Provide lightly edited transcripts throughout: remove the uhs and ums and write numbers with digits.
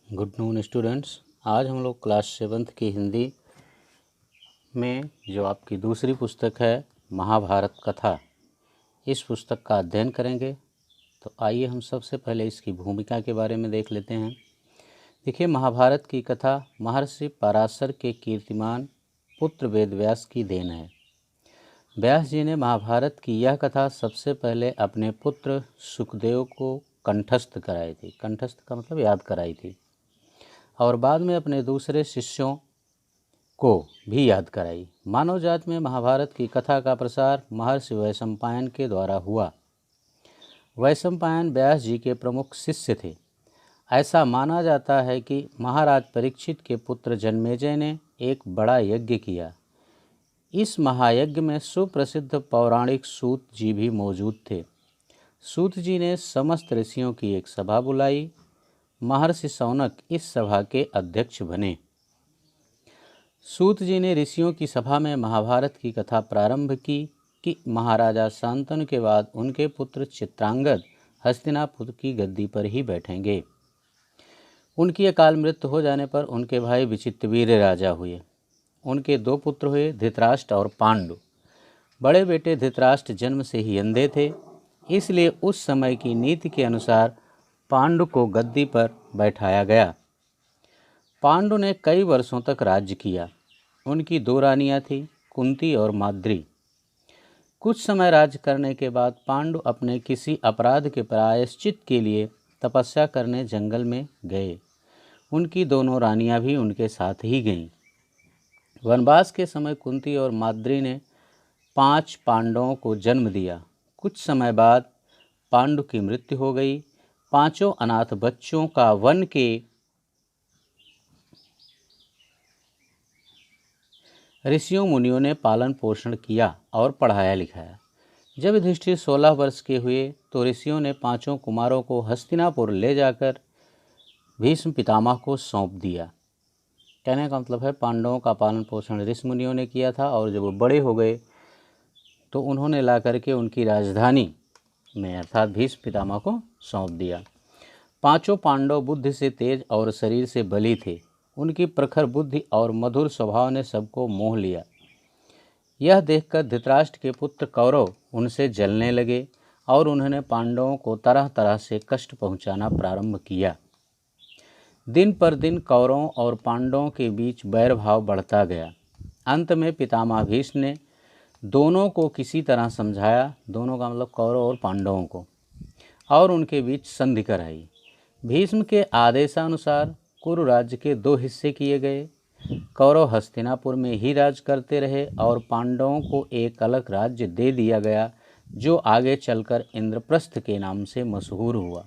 Good noon students. आज हम लोग क्लास 7th की हिंदी में जो आपकी दूसरी पुस्तक है महाभारत कथा, इस पुस्तक का अध्ययन करेंगे। तो आइए हम सबसे पहले इसकी भूमिका के बारे में देख लेते हैं। देखिए, महाभारत की कथा महर्षि पराशर के कीर्तिमान पुत्र वेदव्यास की देन है। व्यास जी ने महाभारत की यह कथा सबसे पहले अपने पुत्र सुखदेव को कंठस्थ कराई थी। कंठस्थ का मतलब याद कराई थी, और बाद में अपने दूसरे शिष्यों को भी याद कराई। मानव जाति में महाभारत की कथा का प्रसार महर्षि वैशंपायन के द्वारा हुआ। वैशंपायन व्यास जी के प्रमुख शिष्य थे। ऐसा माना जाता है कि महाराज परीक्षित के पुत्र जन्मेजय ने एक बड़ा यज्ञ किया। इस महायज्ञ में सुप्रसिद्ध पौराणिक सूत जी भी मौजूद थे। सूत जी ने समस्त ऋषियों की एक सभा बुलाई। महर्षि शौनक इस सभा के अध्यक्ष बने। सूत जी ने ऋषियों की सभा में महाभारत की कथा प्रारंभ की कि महाराजा शांतनु के बाद उनके पुत्र चित्रांगद हस्तिनापुर की गद्दी पर ही बैठेंगे। उनकी अकाल मृत्यु हो जाने पर उनके भाई विचित्रवीर्य राजा हुए। उनके दो पुत्र हुए, धृतराष्ट्र और पांडु। बड़े बेटे धृतराष्ट्र जन्म से ही अंधे थे, इसलिए उस समय की नीति के अनुसार पांडु को गद्दी पर बैठाया गया। पांडु ने कई वर्षों तक राज्य किया। उनकी दो रानियां थीं, कुंती और माद्री। कुछ समय राज्य करने के बाद पांडु अपने किसी अपराध के प्रायश्चित के लिए तपस्या करने जंगल में गए। उनकी दोनों रानियां भी उनके साथ ही गईं। वनवास के समय कुंती और माद्री ने 5 पांडवों को जन्म दिया। कुछ समय बाद पांडु की मृत्यु हो गई। पांचों अनाथ बच्चों का वन के ऋषियों मुनियों ने पालन पोषण किया और पढ़ाया लिखाया। जब युधिष्ठिर 16 वर्ष के हुए तो ऋषियों ने पांचों कुमारों को हस्तिनापुर ले जाकर भीष्म पितामह को सौंप दिया। कहने का मतलब है, पांडवों का पालन पोषण ऋषि मुनियों ने किया था, और जब वो बड़े हो गए तो उन्होंने ला करके उनकी राजधानी में अर्थात भीष्म पितामह को सौंप दिया। पांचों पांडव बुद्धि से तेज और शरीर से बली थे। उनकी प्रखर बुद्धि और मधुर स्वभाव ने सबको मोह लिया। यह देखकर धृतराष्ट्र के पुत्र कौरव उनसे जलने लगे और उन्होंने पांडवों को तरह तरह से कष्ट पहुंचाना प्रारंभ किया। दिन पर दिन कौरवों और पांडवों के बीच बैर भाव बढ़ता गया। अंत में पितामह भीष्म ने दोनों को किसी तरह समझाया, दोनों का मतलब कौरव और पांडवों को, और उनके बीच संधि कराई। भीष्म के आदेशानुसार कुरु राज्य के 2 हिस्से किए गए। कौरव हस्तिनापुर में ही राज करते रहे और पांडवों को एक अलग राज्य दे दिया गया, जो आगे चलकर इंद्रप्रस्थ के नाम से मशहूर हुआ।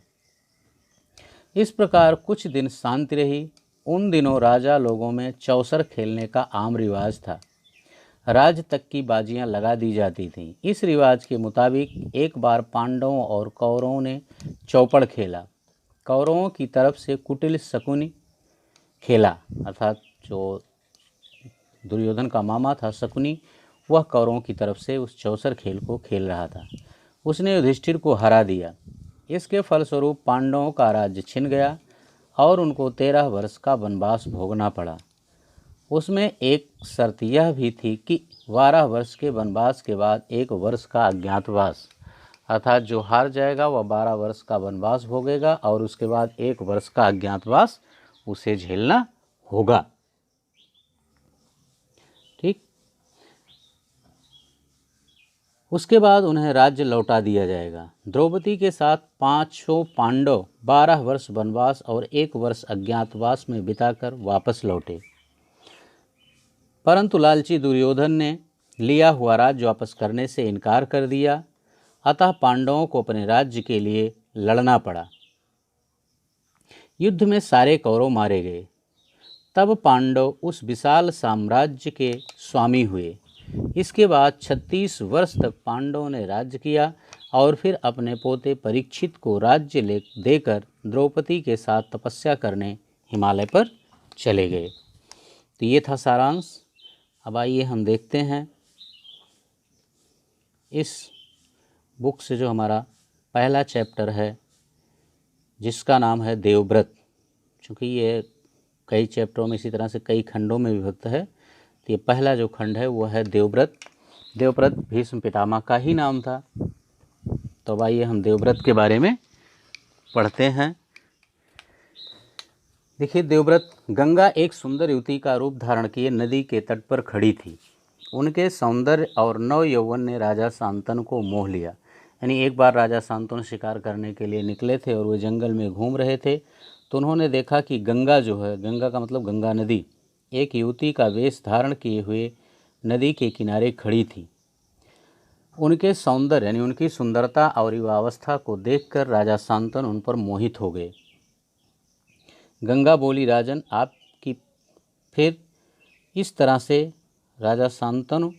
इस प्रकार कुछ दिन शांति रही। उन दिनों राजा लोगों में चौसर खेलने का आम रिवाज था। राज तक की बाजियां लगा दी जाती थीं। इस रिवाज के मुताबिक एक बार पांडवों और कौरवों ने चौपड़ खेला। कौरवों की तरफ से कुटिल शकुनी खेला, अर्थात जो दुर्योधन का मामा था शकुनी, वह कौरवों की तरफ से उस चौसर खेल को खेल रहा था। उसने युधिष्ठिर को हरा दिया। इसके फलस्वरूप पांडवों का राज्य छिन गया और उनको 13 वर्ष का वनवास भोगना पड़ा। उसमें एक शर्त यह भी थी कि 12 वर्ष के वनवास के बाद 1 वर्ष का अज्ञातवास, अर्थात जो हार जाएगा वह 12 वर्ष का वनवास भोगेगा और उसके बाद 1 वर्ष का अज्ञातवास उसे झेलना होगा। ठीक। उसके बाद उन्हें राज्य लौटा दिया जाएगा। द्रौपदी के साथ 5 पांडव 12 वर्ष वनवास और 1 वर्ष अज्ञातवास में बिताकर वापस लौटे, परंतु लालची दुर्योधन ने लिया हुआ राज्य वापस करने से इनकार कर दिया। अतः पांडवों को अपने राज्य के लिए लड़ना पड़ा। युद्ध में सारे कौरव मारे गए। तब पांडव उस विशाल साम्राज्य के स्वामी हुए। इसके बाद 36 वर्ष तक पांडवों ने राज्य किया और फिर अपने पोते परीक्षित को राज्य देकर द्रौपदी के साथ तपस्या करने हिमालय पर चले गए। तो ये था सारांश। अब आइए हम देखते हैं इस बुक से जो हमारा पहला चैप्टर है, जिसका नाम है देवव्रत। चूँकि ये कई चैप्टरों में इसी तरह से कई खंडों में विभक्त है, तो ये पहला जो खंड है वो है देवव्रत। देवव्रत भीष्म पितामह का ही नाम था। तो अब आइए हम देवव्रत के बारे में पढ़ते हैं। देखिए, देवव्रत गंगा एक सुंदर युवती का रूप धारण किए नदी के तट पर खड़ी थी। उनके सौंदर्य और नव यौवन ने राजा शांतनु को मोह लिया। यानी एक बार राजा शांतनु शिकार करने के लिए निकले थे और वे जंगल में घूम रहे थे, तो उन्होंने देखा कि गंगा जो है, गंगा का मतलब गंगा नदी, एक युवती का वेश धारण किए हुए नदी के किनारे खड़ी थी। उनके सौंदर्य यानी उनकी सुंदरता और युवावस्था को देखकर राजा शांतनु उन पर मोहित हो गए। गंगा बोली, राजन आपकी। फिर इस तरह से राजा शांतनु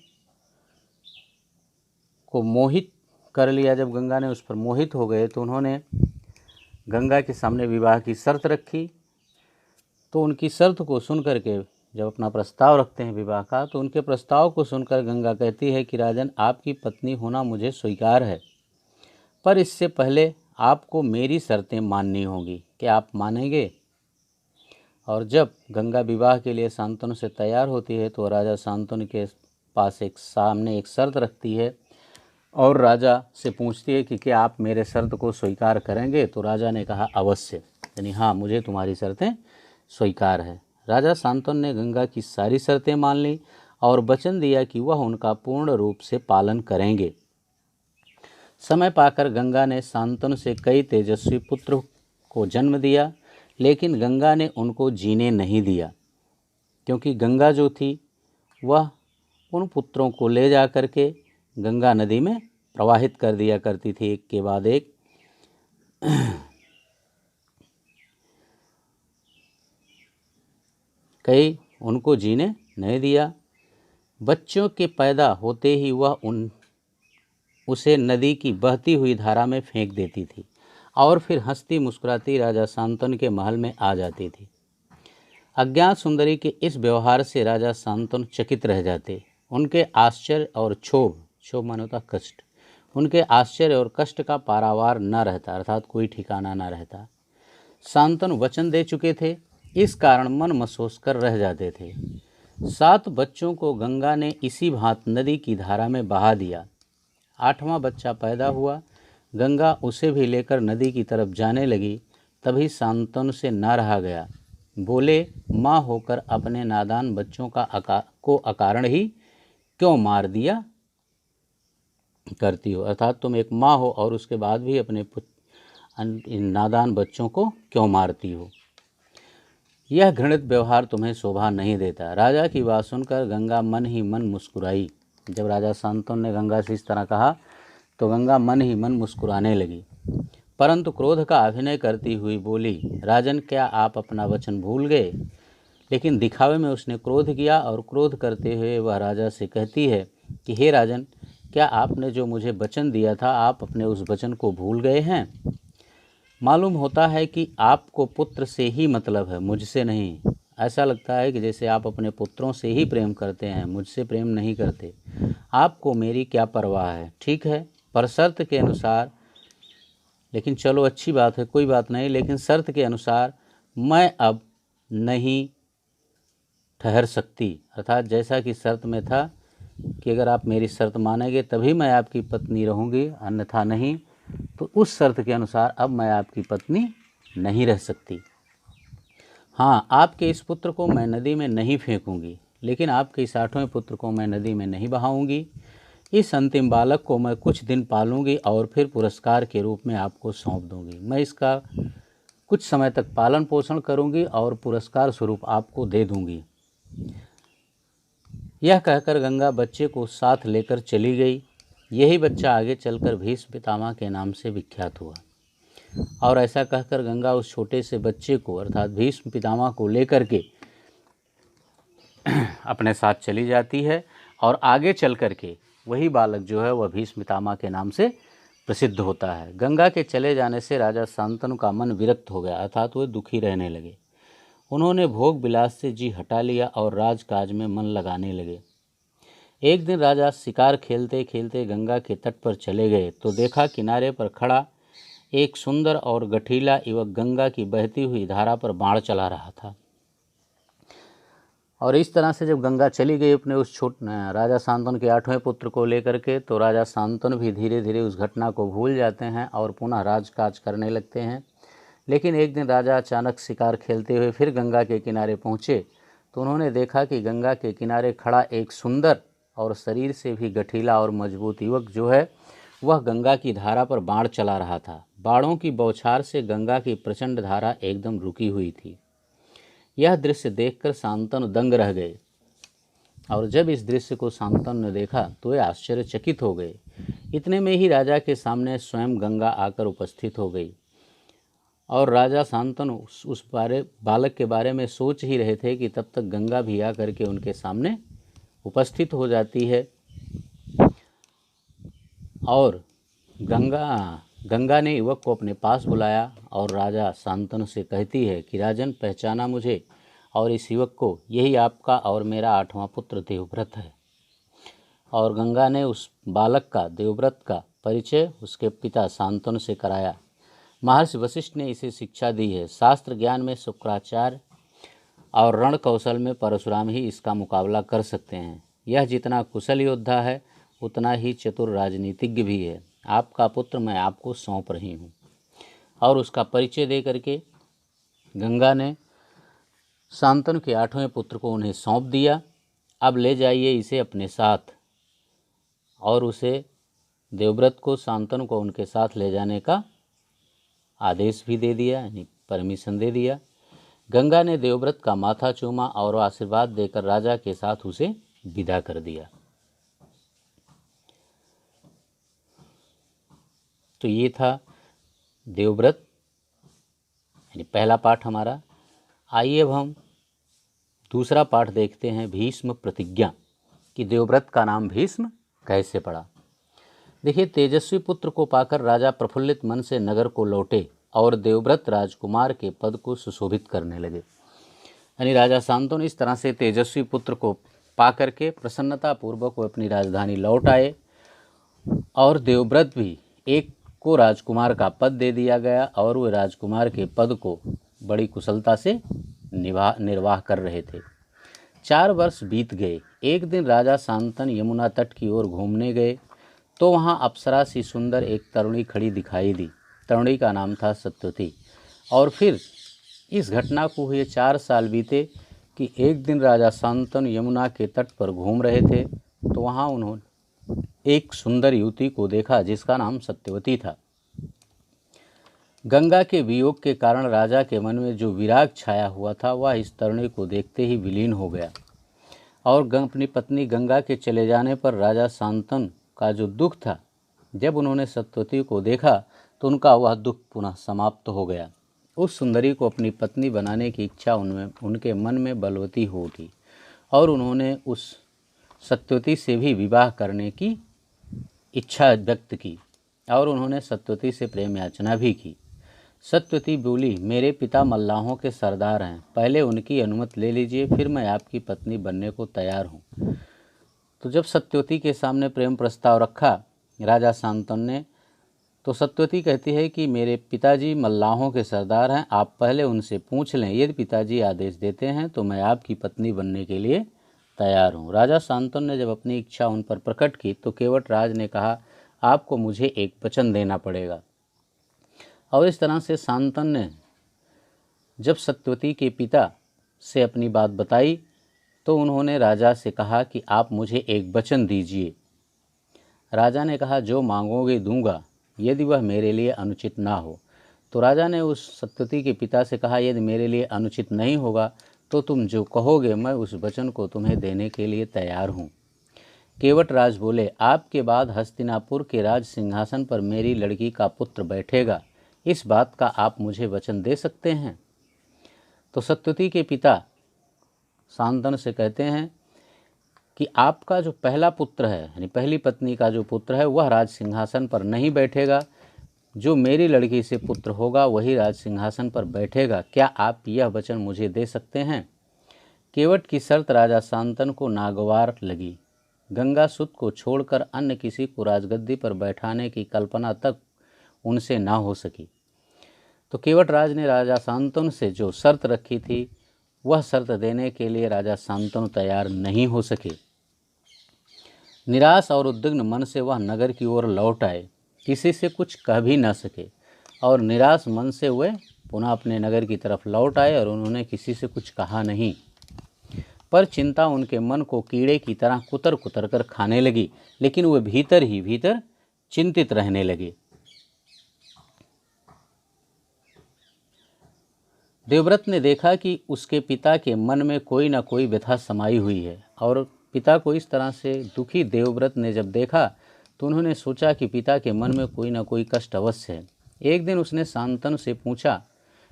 को मोहित कर लिया। जब गंगा ने उस पर मोहित हो गए तो उन्होंने गंगा के सामने विवाह की शर्त रखी। तो उनकी शर्त को सुनकर के जब अपना प्रस्ताव रखते हैं विवाह का, तो उनके प्रस्ताव को सुनकर गंगा कहती है कि राजन आपकी पत्नी होना मुझे स्वीकार है, पर इससे पहले आपको मेरी शर्तें माननी होंगी। क्या आप मानेंगे? और जब गंगा विवाह के लिए शांतनु से तैयार होती है तो राजा शांतनु के पास सामने एक शर्त रखती है और राजा से पूछती है कि क्या आप मेरे शर्त को स्वीकार करेंगे? तो राजा ने कहा अवश्य, यानी हाँ, मुझे तुम्हारी शर्तें स्वीकार है। राजा शांतनु ने गंगा की सारी शर्तें मान ली और वचन दिया कि वह उनका पूर्ण रूप से पालन करेंगे। समय पाकर गंगा ने शांतनु से कई तेजस्वी पुत्र को जन्म दिया, लेकिन गंगा ने उनको जीने नहीं दिया, क्योंकि गंगा जो थी वह उन पुत्रों को ले जा कर के गंगा नदी में प्रवाहित कर दिया करती थी, एक के बाद एक। कई उनको जीने नहीं दिया। बच्चों के पैदा होते ही वह उसे नदी की बहती हुई धारा में फेंक देती थी और फिर हंसती मुस्कुराती राजा शांतनु के महल में आ जाती थी। अज्ञात सुंदरी के इस व्यवहार से राजा शांतनु चकित रह जाते। उनके आश्चर्य और क्षोभ माने होता कष्ट, उनके आश्चर्य और कष्ट का पारावार न रहता, अर्थात कोई ठिकाना न रहता। शांतनु वचन दे चुके थे, इस कारण मन महसूस कर रह जाते थे। 7 बच्चों को गंगा ने इसी भांत नदी की धारा में बहा दिया। 8वां बच्चा पैदा हुआ। गंगा उसे भी लेकर नदी की तरफ जाने लगी। तभी शांतनु से न रहा गया। बोले, माँ होकर अपने नादान बच्चों को अकारण ही क्यों मार दिया करती हो? अर्थात तुम एक माँ हो और उसके बाद भी अपने नादान बच्चों को क्यों मारती हो? यह घृणित व्यवहार तुम्हें शोभा नहीं देता। राजा की बात सुनकर गंगा मन ही मन मुस्कुराई। जब राजा शांतनु ने गंगा से इस तरह कहा तो गंगा मन ही मन मुस्कुराने लगी, परंतु क्रोध का अभिनय करती हुई बोली, राजन क्या आप अपना वचन भूल गए? लेकिन दिखावे में उसने क्रोध किया और क्रोध करते हुए वह राजा से कहती है कि हे राजन, क्या आपने जो मुझे वचन दिया था, आप अपने उस वचन को भूल गए हैं? मालूम होता है कि आपको पुत्र से ही मतलब है, मुझसे नहीं। ऐसा लगता है कि जैसे आप अपने पुत्रों से ही प्रेम करते हैं, मुझसे प्रेम नहीं करते। आपको मेरी क्या परवाह है? ठीक है, पर शर्त के अनुसार, लेकिन चलो अच्छी बात है, कोई बात नहीं, लेकिन शर्त के अनुसार मैं अब नहीं ठहर सकती। अर्थात जैसा कि शर्त में था कि अगर आप मेरी शर्त मानेंगे तभी मैं आपकी पत्नी रहूँगी, अन्यथा नहीं। तो उस शर्त के अनुसार अब मैं आपकी पत्नी नहीं रह सकती। हाँ, आपके इस पुत्र को मैं नदी में नहीं फेंकूंगी, लेकिन आपके इस 8वें पुत्र को मैं नदी में नहीं बहाऊंगी। इस अंतिम बालक को मैं कुछ दिन पालूंगी और फिर पुरस्कार के रूप में आपको सौंप दूंगी। मैं इसका कुछ समय तक पालन पोषण करूंगी और पुरस्कार स्वरूप आपको दे दूंगी। यह कहकर गंगा बच्चे को साथ लेकर चली गई। यही बच्चा आगे चलकर भीष्म पितामह के नाम से विख्यात हुआ। और ऐसा कहकर गंगा उस छोटे से बच्चे को अर्थात भीष्म पितामह को लेकर के अपने साथ चली जाती है और आगे चल कर के वही बालक जो है वह भीष्म पितामह के नाम से प्रसिद्ध होता है। गंगा के चले जाने से राजा शांतनु का मन विरक्त हो गया, अर्थात वे दुखी रहने लगे। उन्होंने भोग विलास से जी हटा लिया और राजकाज में मन लगाने लगे। एक दिन राजा शिकार खेलते खेलते गंगा के तट पर चले गए तो देखा किनारे पर खड़ा एक सुंदर और गठीला युवक गंगा की बहती हुई धारा पर बाण चला रहा था। और इस तरह से जब गंगा चली गई अपने उस राजा शांतनु के 8वें पुत्र को लेकर के, तो राजा शांतनु भी धीरे धीरे उस घटना को भूल जाते हैं और पुनः राजकाज करने लगते हैं। लेकिन एक दिन राजा अचानक शिकार खेलते हुए फिर गंगा के किनारे पहुँचे तो उन्होंने देखा कि गंगा के किनारे खड़ा एक सुंदर और शरीर से भी गठीला और मजबूत युवक जो है वह गंगा की धारा पर बाण चला रहा था। बाणों की बौछार से गंगा की प्रचंड धारा एकदम रुकी हुई थी। यह दृश्य देखकर शांतनु दंग रह गए और जब इस दृश्य को शांतनु ने देखा तो वे आश्चर्यचकित हो गए। इतने में ही राजा के सामने स्वयं गंगा आकर उपस्थित हो गई और राजा शांतनु उस बालक के बारे में सोच ही रहे थे कि तब तक गंगा भी आकर के उनके सामने उपस्थित हो जाती है। और गंगा ने युवक को अपने पास बुलाया और राजा शांतनु से कहती है कि राजन, पहचाना मुझे और इस युवक को? यही आपका और मेरा 8वां पुत्र देवव्रत है। और गंगा ने उस बालक का, देवव्रत का परिचय उसके पिता शांतनु से कराया। महर्षि वशिष्ठ ने इसे शिक्षा दी है। शास्त्र ज्ञान में शुक्राचार्य और रण कौशल में परशुराम ही इसका मुकाबला कर सकते हैं। यह जितना कुशल योद्धा है उतना ही चतुर राजनीतिज्ञ भी है। आपका पुत्र मैं आपको सौंप रही हूँ। और उसका परिचय दे करके गंगा ने शांतनु के 8वें पुत्र को उन्हें सौंप दिया। अब ले जाइए इसे अपने साथ। और उसे देवव्रत को, शांतनु को उनके साथ ले जाने का आदेश भी दे दिया, यानी परमिशन दे दिया। गंगा ने देवव्रत का माथा चूमा और आशीर्वाद देकर राजा के साथ उसे विदा कर दिया। तो ये था देवव्रत, यानी पहला पाठ हमारा। आइए अब हम दूसरा पाठ देखते हैं, भीष्म प्रतिज्ञा, कि देवव्रत का नाम भीष्म कैसे पड़ा। देखिए, तेजस्वी पुत्र को पाकर राजा प्रफुल्लित मन से नगर को लौटे और देवव्रत राजकुमार के पद को सुशोभित करने लगे। यानी राजा शांतनु इस तरह से तेजस्वी पुत्र को पाकर के प्रसन्नता पूर्वक वो अपनी राजधानी लौट आए और देवव्रत भी एक को राजकुमार का पद दे दिया गया और वे राजकुमार के पद को बड़ी कुशलता से निर्वाह कर रहे थे। 4 वर्ष बीत गए। एक दिन राजा शांतनु यमुना तट की ओर घूमने गए तो वहाँ अप्सरा सी सुंदर एक तरुणी खड़ी दिखाई दी। तरुणी का नाम था सत्यवती। और फिर इस घटना को हुए 4 साल बीते कि एक दिन राजा शांतनु यमुना के तट पर घूम रहे थे तो वहाँ उन्होंने एक सुंदर युवती को देखा जिसका नाम सत्यवती था। गंगा के वियोग के कारण राजा के मन में जो विराग छाया हुआ था वह इस तरुणी को देखते ही विलीन हो गया। और अपनी पत्नी गंगा के चले जाने पर राजा शांतनु का जो दुख था, जब उन्होंने सत्यवती को देखा तो उनका वह दुख पुनः समाप्त हो गया। उस सुंदरी को अपनी पत्नी बनाने की इच्छा उनके मन में बलवती हो उठी और उन्होंने उस सत्यवती से भी विवाह करने की इच्छा व्यक्त की और उन्होंने सत्यवती से प्रेम याचना भी की। सत्यवती बोली, मेरे पिता मल्लाहों के सरदार हैं, पहले उनकी अनुमति ले लीजिए, फिर मैं आपकी पत्नी बनने को तैयार हूँ। तो जब सत्यवती के सामने प्रेम प्रस्ताव रखा राजा शांतनु ने, तो सत्यवती कहती है कि मेरे पिताजी मल्लाहों के सरदार हैं, आप पहले उनसे पूछ लें, यदि पिताजी आदेश देते हैं तो मैं आपकी पत्नी बनने के लिए तैयार हूँ। राजा शांतनु ने जब अपनी इच्छा उन पर प्रकट की तो केवट राज ने कहा, आपको मुझे एक वचन देना पड़ेगा। और इस तरह से शांतनु ने जब सत्यवती के पिता से अपनी बात बताई तो उन्होंने राजा से कहा कि आप मुझे एक वचन दीजिए। राजा ने कहा, जो मांगोगे दूंगा, यदि वह मेरे लिए अनुचित ना हो। तो राजा ने उस सत्यवती के पिता से कहा, यदि मेरे लिए अनुचित नहीं होगा तो तुम जो कहोगे मैं उस वचन को तुम्हें देने के लिए तैयार हूँ। केवट राज बोले, आपके बाद हस्तिनापुर के राज सिंहासन पर मेरी लड़की का पुत्र बैठेगा, इस बात का आप मुझे वचन दे सकते हैं। तो सत्यवती के पिता शांतनु से कहते हैं कि आपका जो पहला पुत्र है, यानी पहली पत्नी का जो पुत्र है, वह राज सिंहासन पर नहीं बैठेगा, जो मेरी लड़की से पुत्र होगा वही राज सिंहासन पर बैठेगा। क्या आप यह वचन मुझे दे सकते हैं? केवट की शर्त राजा शांतनु को नागवार लगी। गंगा सुत को छोड़कर अन्य किसी को राजगद्दी पर बैठाने की कल्पना तक उनसे ना हो सकी। तो केवटराज ने राजा शांतनु से जो शर्त रखी थी वह शर्त देने के लिए राजा शांतनु तैयार नहीं हो सके। निराश और उद्विग्न मन से वह नगर की ओर लौट आए, किसी से कुछ कह भी न सके, और निराश मन से वे पुनः अपने नगर की तरफ लौट आए और उन्होंने किसी से कुछ कहा नहीं। पर चिंता उनके मन को कीड़े की तरह कुतर कुतर कर खाने लगी, लेकिन वे भीतर ही भीतर चिंतित रहने लगे। देवव्रत ने देखा कि उसके पिता के मन में कोई न कोई व्यथा समाई हुई है, और पिता को इस तरह से दुखी देवव्रत ने जब देखा तो उन्होंने सोचा कि पिता के मन में कोई न कोई कष्ट अवश्य है। एक दिन उसने शांतनु से पूछा,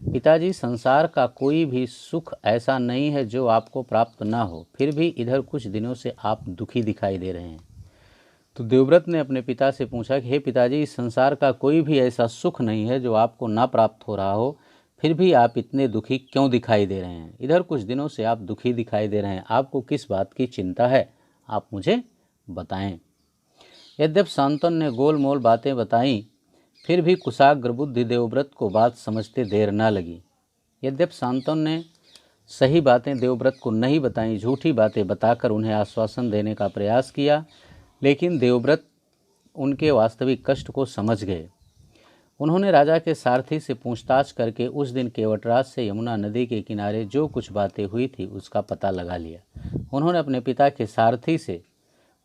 पिताजी, संसार का कोई भी सुख ऐसा नहीं है जो आपको प्राप्त ना हो, फिर भी इधर कुछ दिनों से आप दुखी दिखाई दे रहे हैं। तो देवव्रत ने अपने पिता से पूछा कि हे पिताजी, इस संसार का कोई भी ऐसा सुख नहीं है जो आपको ना प्राप्त हो रहा हो, फिर भी आप इतने दुखी क्यों दिखाई दे रहे हैं? इधर कुछ दिनों से आप दुखी दिखाई दे रहे हैं, आपको किस बात की चिंता है? आप मुझे बताएं। यद्यपि शांतनु ने गोलमोल बातें बताईं, फिर भी कुशाग्र बुद्धि देवव्रत को बात समझते देर न लगी। यद्यपि शांतनु ने सही बातें देवव्रत को नहीं बताईं, झूठी बातें बताकर उन्हें आश्वासन देने का प्रयास किया, लेकिन देवव्रत उनके वास्तविक कष्ट को समझ गए। उन्होंने राजा के सारथी से पूछताछ करके उस दिन केवटराज से यमुना नदी के किनारे जो कुछ बातें हुई थी उसका पता लगा लिया। उन्होंने अपने पिता के सारथी से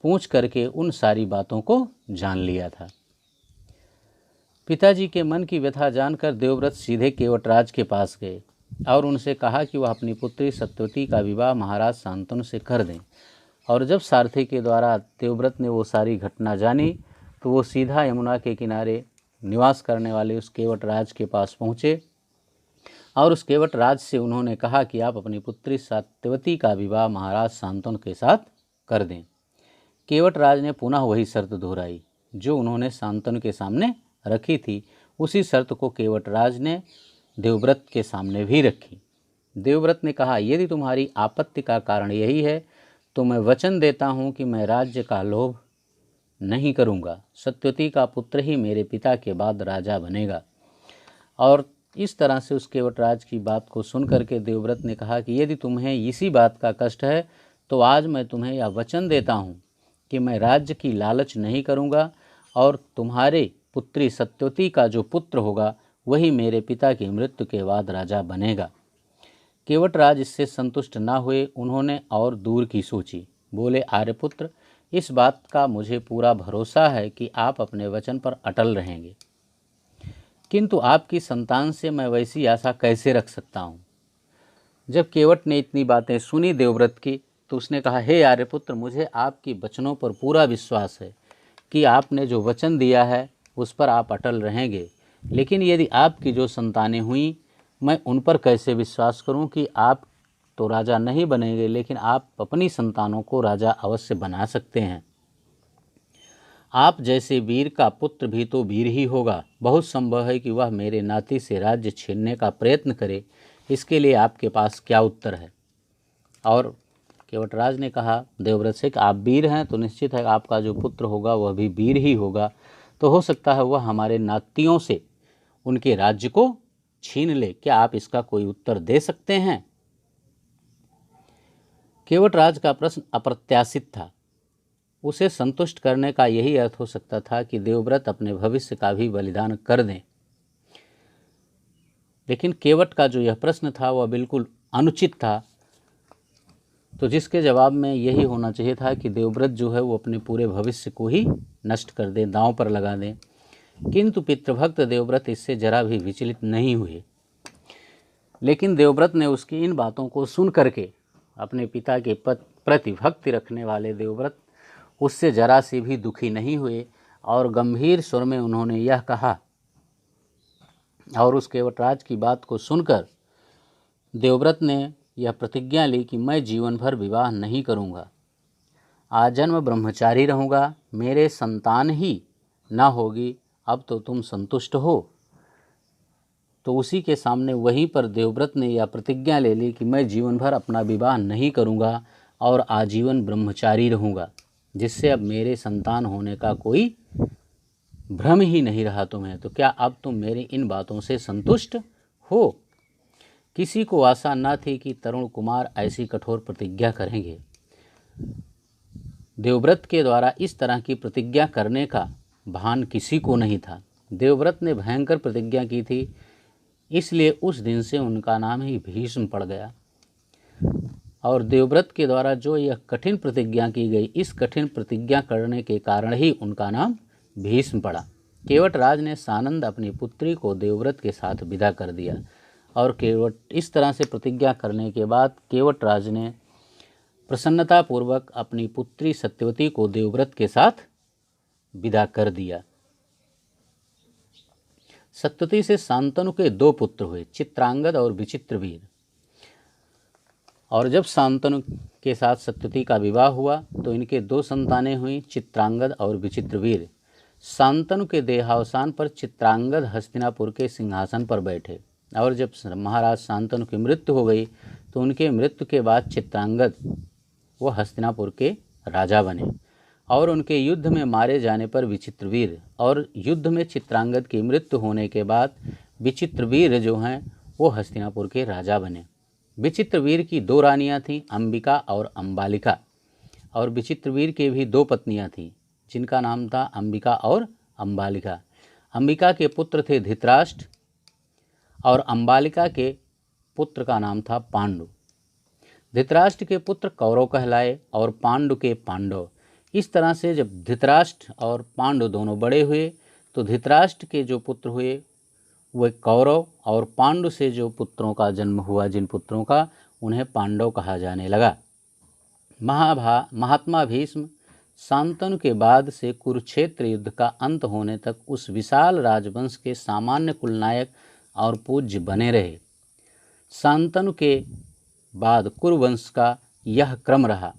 पूछ करके उन सारी बातों को जान लिया था। पिताजी के मन की व्यथा जानकर देवव्रत सीधे केवटराज के पास गए और उनसे कहा कि वह अपनी पुत्री सत्यवती का विवाह महाराज शांतनु से कर दें। और जब सारथी के द्वारा देवव्रत ने वो सारी घटना जानी तो वो सीधा यमुना के किनारे निवास करने वाले उस केवटराज के पास पहुँचे और उस केवटराज से उन्होंने कहा कि आप अपनी पुत्री सत्यवती का विवाह महाराज शांतनु के साथ कर दें। केवटराज ने पुनः वही शर्त दोहराई जो उन्होंने शांतनु के सामने रखी थी। उसी शर्त को केवटराज ने देवव्रत के सामने भी रखी। देवव्रत ने कहा, यदि तुम्हारी आपत्ति का कारण यही है तो मैं वचन देता हूँ कि मैं राज्य का लोभ नहीं करूँगा। सत्यवती का पुत्र ही मेरे पिता के बाद राजा बनेगा। और इस तरह से उस केवटराज की बात को सुन करके देवव्रत ने कहा कि यदि तुम्हें इसी बात का कष्ट है तो आज मैं तुम्हें यह वचन देता हूँ कि मैं राज्य की लालच नहीं करूँगा और तुम्हारे पुत्री सत्यवती का जो पुत्र होगा वही मेरे पिता की मृत्यु के बाद राजा बनेगा। केवटराज इससे संतुष्ट न हुए, उन्होंने और दूर की सोची। बोले, आर्यपुत्र, इस बात का मुझे पूरा भरोसा है कि आप अपने वचन पर अटल रहेंगे, किंतु आपकी संतान से मैं वैसी आशा कैसे रख सकता हूँ। जब केवट ने इतनी बातें सुनी देवव्रत की तो उसने कहा, हे आर्यपुत्र, मुझे आपकी वचनों पर पूरा विश्वास है कि आपने जो वचन दिया है उस पर आप अटल रहेंगे, लेकिन यदि आपकी जो संतानें हुई मैं उन पर कैसे विश्वास करूं कि आप तो राजा नहीं बनेंगे, लेकिन आप अपनी संतानों को राजा अवश्य बना सकते हैं। आप जैसे वीर का पुत्र भी तो वीर ही होगा। बहुत संभव है कि वह मेरे नाती से राज्य छीनने का प्रयत्न करे। इसके लिए आपके पास क्या उत्तर है? और केवटराज ने कहा देवव्रत से कि आप वीर हैं तो निश्चित है आपका जो पुत्र होगा वह भी वीर ही होगा, तो हो सकता है वह हमारे नातियों से उनके राज्य को छीन ले। क्या आप इसका कोई उत्तर दे सकते हैं? केवटराज का प्रश्न अप्रत्याशित था। उसे संतुष्ट करने का यही अर्थ हो सकता था कि देवव्रत अपने भविष्य का भी बलिदान कर दें, लेकिन केवट का जो यह प्रश्न था वह बिल्कुल अनुचित था। तो जिसके जवाब में यही होना चाहिए था कि देवव्रत जो है वो अपने पूरे भविष्य को ही नष्ट कर दें, दांव पर लगा दें। किंतु पितृभक्त देवव्रत इससे जरा भी विचलित नहीं हुए। लेकिन देवव्रत ने उसकी इन बातों को सुन करके, अपने पिता के प्रति भक्ति रखने वाले देवव्रत उससे जरा से भी दुखी नहीं हुए और गंभीर स्वर में उन्होंने यह कहा, और उस केवटराज की बात को सुनकर देवव्रत ने यह प्रतिज्ञा ली कि मैं जीवन भर विवाह नहीं करूँगा, आजन्म ब्रह्मचारी रहूँगा, मेरे संतान ही ना होगी। अब तो तुम संतुष्ट हो। तो उसी के सामने वहीं पर देवव्रत ने यह प्रतिज्ञा ले ली कि मैं जीवन भर अपना विवाह नहीं करूँगा और आजीवन ब्रह्मचारी रहूँगा, जिससे अब मेरे संतान होने का कोई भ्रम ही नहीं रहा तुम्हें, तो क्या अब तुम मेरी इन बातों से संतुष्ट हो? किसी को आशा न थी कि तरुण कुमार ऐसी कठोर प्रतिज्ञा करेंगे। देवव्रत के द्वारा इस तरह की प्रतिज्ञा करने का भान किसी को नहीं था। देवव्रत ने भयंकर प्रतिज्ञा की थी, इसलिए उस दिन से उनका नाम ही भीष्म पड़ गया। और देवव्रत के द्वारा जो यह कठिन प्रतिज्ञा की गई, इस कठिन प्रतिज्ञा करने के कारण ही उनका नाम भीष्म पड़ा। केवट राज ने सानंद अपनी पुत्री को देवव्रत के साथ विदा कर दिया, और केवट इस तरह से प्रतिज्ञा करने के बाद केवट राज ने प्रसन्नतापूर्वक अपनी पुत्री सत्यवती को देवव्रत के साथ विदा कर दिया। सत्यवती से शांतनु के 2 पुत्र हुए, चित्रांगद और विचित्रवीर। और जब शांतनु के साथ सत्यवती का विवाह हुआ तो इनके 2 संतानें हुई, चित्रांगद और विचित्रवीर। शांतनु के देहावसान पर चित्रांगद हस्तिनापुर के सिंहासन पर बैठे, और जब महाराज शांतनु की मृत्यु हो गई तो उनके मृत्यु के बाद चित्रांगद वो हस्तिनापुर के राजा बने। और उनके युद्ध में मारे जाने पर विचित्रवीर, और युद्ध में चित्रांगद की मृत्यु होने के बाद विचित्रवीर जो हैं वो हस्तिनापुर के राजा बने। विचित्रवीर की 2 रानियां थीं, अंबिका और अंबालिका। और विचित्रवीर के भी 2 पत्नियां थीं, जिनका नाम था अंबिका और अंबालिका। अंबिका के पुत्र थे धृतराष्ट्र, और अंबालिका के पुत्र का नाम था पांडु। धृतराष्ट्र के पुत्र कौरव कहलाए और पांडु के पांडव। इस तरह से जब धृतराष्ट्र और पांडु दोनों बड़े हुए तो धृतराष्ट्र के जो पुत्र हुए वे कौरव, और पांडु से जो पुत्रों का जन्म हुआ, जिन पुत्रों का, उन्हें पांडव कहा जाने लगा। महात्मा भीष्म शांतनु के बाद से कुरुक्षेत्र युद्ध का अंत होने तक उस विशाल राजवंश के सामान्य कुलनायक और पूज्य बने रहे। शांतनु के बाद कुरुवंश का यह क्रम रहा,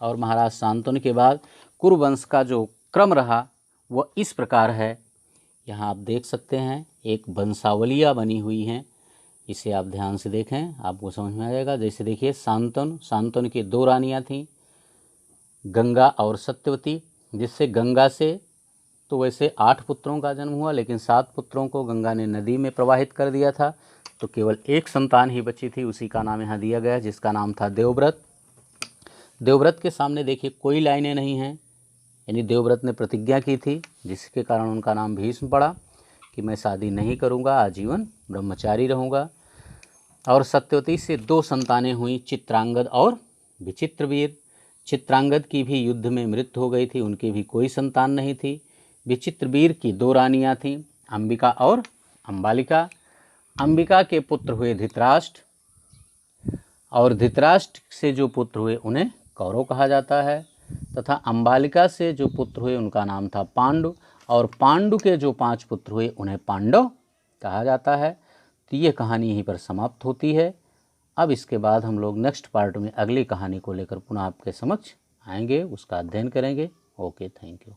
और महाराज शांतनु के बाद कुरुवंश का जो क्रम रहा वह इस प्रकार है। यहाँ आप देख सकते हैं एक वंशावलियाँ बनी हुई हैं, इसे आप ध्यान से देखें, आपको समझ में आ जाएगा। जैसे देखिए शांतनु की 2 रानियाँ थीं, गंगा और सत्यवती, जिससे गंगा से तो वैसे 8 पुत्रों का जन्म हुआ, लेकिन 7 पुत्रों को गंगा ने नदी में प्रवाहित कर दिया था, तो केवल एक संतान ही बची थी, उसी का नाम यहाँ दिया गया, जिसका नाम था देवव्रत। देवव्रत के सामने देखिए कोई लाइनें नहीं हैं, यानी देवव्रत ने प्रतिज्ञा की थी, जिसके कारण उनका नाम भीष्म पड़ा कि मैं शादी नहीं करूँगा, आजीवन ब्रह्मचारी रहूँगा। और सत्यवती से 2 संतानें हुई, चित्रांगद और विचित्रवीर। चित्रांगद की भी युद्ध में मृत्यु हो गई थी, उनकी भी कोई संतान नहीं थी। विचित्रवीर की 2 रानियाँ थीं, अंबिका और अंबालिका। अंबिका के पुत्र हुए धृतराष्ट्र, और धृतराष्ट्र से जो पुत्र हुए उन्हें कौरव कहा जाता है, तथा अंबालिका से जो पुत्र हुए उनका नाम था पांडु, और पांडु के जो 5 पुत्र हुए उन्हें पांडव कहा जाता है। तो ये कहानी यहीं पर समाप्त होती है। अब इसके बाद हम लोग नेक्स्ट पार्ट में अगली कहानी को लेकर पुनः आपके समक्ष आएंगे, उसका अध्ययन करेंगे। Okay, thank you.